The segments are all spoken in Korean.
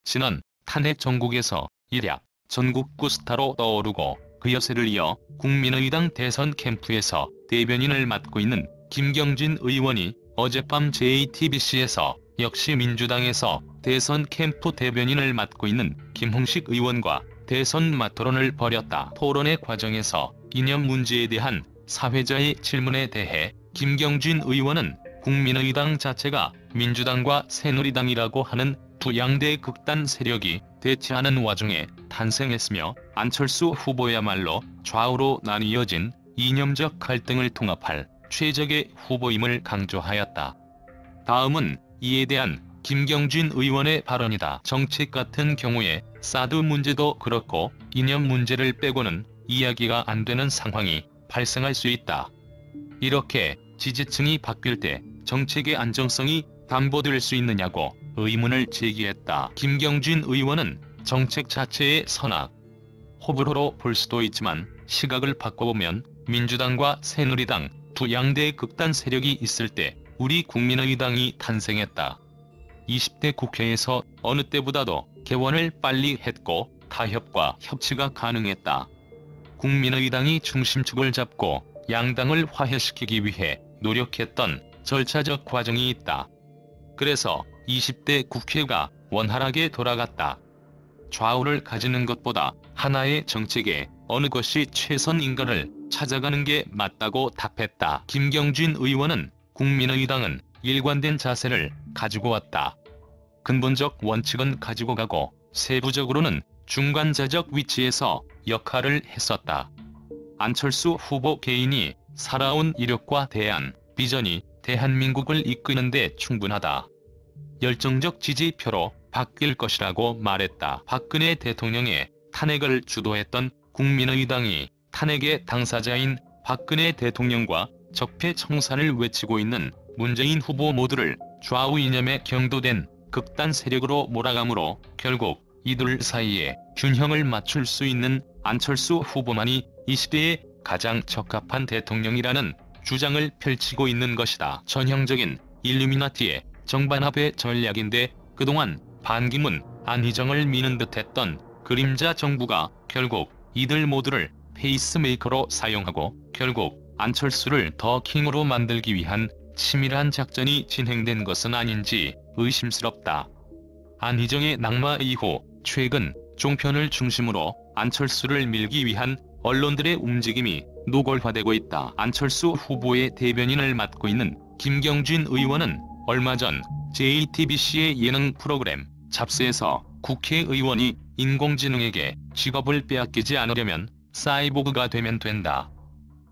지난 탄핵 전국에서 일약 전국구 스타로 떠오르고 그 여세를 이어 국민의당 대선 캠프에서 대변인을 맡고 있는 김경진 의원이 어젯밤 JTBC에서 역시 민주당에서 대선 캠프 대변인을 맡고 있는 김홍식 의원과 대선 맞토론을 벌였다. 토론의 과정에서 이념 문제에 대한 사회자의 질문에 대해 김경진 의원은 국민의당 자체가 민주당과 새누리당이라고 하는 두 양대 극단 세력이 대치하는 와중에 탄생했으며 안철수 후보야말로 좌우로 나뉘어진 이념적 갈등을 통합할 최적의 후보임을 강조하였다. 다음은 이에 대한 김경진 의원의 발언이다. 정책 같은 경우에 사드 문제도 그렇고 이념 문제를 빼고는 이야기가 안 되는 상황이 발생할 수 있다. 이렇게 지지층이 바뀔 때 정책의 안정성이 담보될 수 있느냐고 의문을 제기했다. 김경진 의원은 정책 자체의 선악, 호불호로 볼 수도 있지만 시각을 바꿔보면 민주당과 새누리당 두 양대 극단 세력이 있을 때 우리 국민의당이 탄생했다. 20대 국회에서 어느 때보다도 개원을 빨리 했고 타협과 협치가 가능했다. 국민의당이 중심축을 잡고 양당을 화해시키기 위해 노력했던 절차적 과정이 있다. 그래서 20대 국회가 원활하게 돌아갔다. 좌우를 가지는 것보다 하나의 정책에 어느 것이 최선인가를 찾아가는 게 맞다고 답했다. 김경진 의원은 국민의당은 일관된 자세를 가지고 왔다. 근본적 원칙은 가지고 가고 세부적으로는 중간자적 위치에서 역할을 했었다. 안철수 후보 개인이 살아온 이력과 대안, 비전이 대한민국을 이끄는 데 충분하다. 열정적 지지표로 바뀔 것이라고 말했다. 박근혜 대통령의 탄핵을 주도했던 국민의당이 탄핵의 당사자인 박근혜 대통령과 적폐청산을 외치고 있는 문재인 후보 모두를 좌우 이념에 경도된 극단 세력으로 몰아가므로 결국 이들 사이에 균형을 맞출 수 있는 안철수 후보만이 이 시대에 가장 적합한 대통령이라는 주장을 펼치고 있는 것이다. 전형적인 일루미나티의 정반합의 전략인데 그동안 반기문, 안희정을 미는 듯했던 그림자 정부가 결국 이들 모두를 페이스메이커로 사용하고 결국 안철수를 더 킹으로 만들기 위한 치밀한 작전이 진행된 것은 아닌지 의심스럽다. 안희정의 낙마 이후 최근 종편을 중심으로 안철수를 밀기 위한 언론들의 움직임이 노골화되고 있다. 안철수 후보의 대변인을 맡고 있는 김경진 의원은 얼마 전 JTBC의 예능 프로그램 잡스에서 국회의원이 인공지능에게 직업을 빼앗기지 않으려면 사이보그가 되면 된다.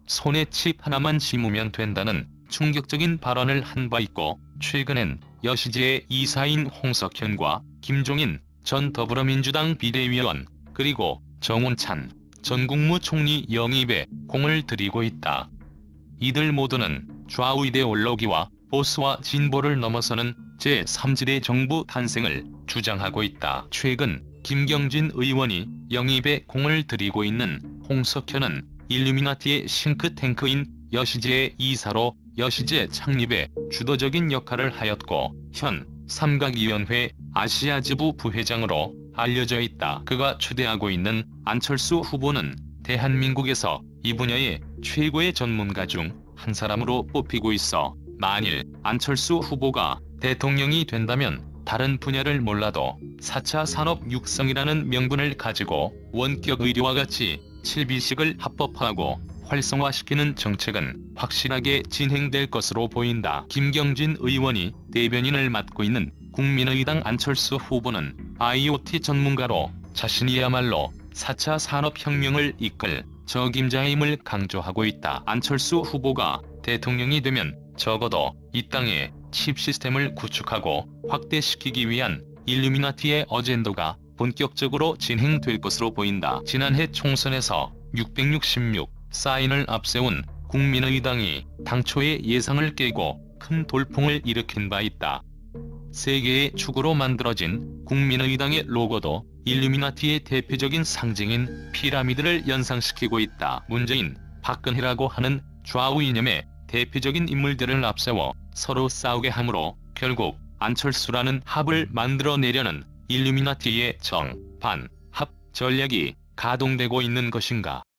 손에 칩 하나만 심으면 된다는 충격적인 발언을 한 바 있고 최근엔 여시지의 이사인 홍석현과 김종인 전 더불어민주당 비대위원 그리고 정운찬 전 국무총리 영입에 공을 들이고 있다. 이들 모두는 좌우 이데올로기와 보수와 진보를 넘어서는 제3지대 정부 탄생을 주장하고 있다. 최근 김경진 의원이 영입에 공을 들이고 있는 홍석현은 일루미나티의 싱크탱크인 여시지의 이사로 여시제 창립에 주도적인 역할을 하였고 현 삼각위원회 아시아지부 부회장으로 알려져 있다. 그가 추대하고 있는 안철수 후보는 대한민국에서 이 분야의 최고의 전문가 중 한 사람으로 뽑히고 있어 만일 안철수 후보가 대통령이 된다면 다른 분야를 몰라도 4차 산업 육성이라는 명분을 가지고 원격 의료와 같이 7비식을 합법화하고 활성화시키는 정책은 확실하게 진행될 것으로 보인다. 김경진 의원이 대변인을 맡고 있는 국민의당 안철수 후보는 IoT 전문가로 자신이야말로 4차 산업혁명을 이끌 적임자임을 강조하고 있다. 안철수 후보가 대통령이 되면 적어도 이 땅에 칩 시스템을 구축하고 확대시키기 위한 일루미나티의 어젠더가 본격적으로 진행될 것으로 보인다. 지난해 총선에서 666 사인을 앞세운 국민의당이 당초의 예상을 깨고 큰 돌풍을 일으킨 바 있다. 세 개의 축으로 만들어진 국민의당의 로고도 일루미나티의 대표적인 상징인 피라미드를 연상시키고 있다. 문재인, 박근혜라고 하는 좌우 이념의 대표적인 인물들을 앞세워 서로 싸우게 하므로 결국 안철수라는 합을 만들어내려는 일루미나티의 정, 반, 합 전략이 가동되고 있는 것인가?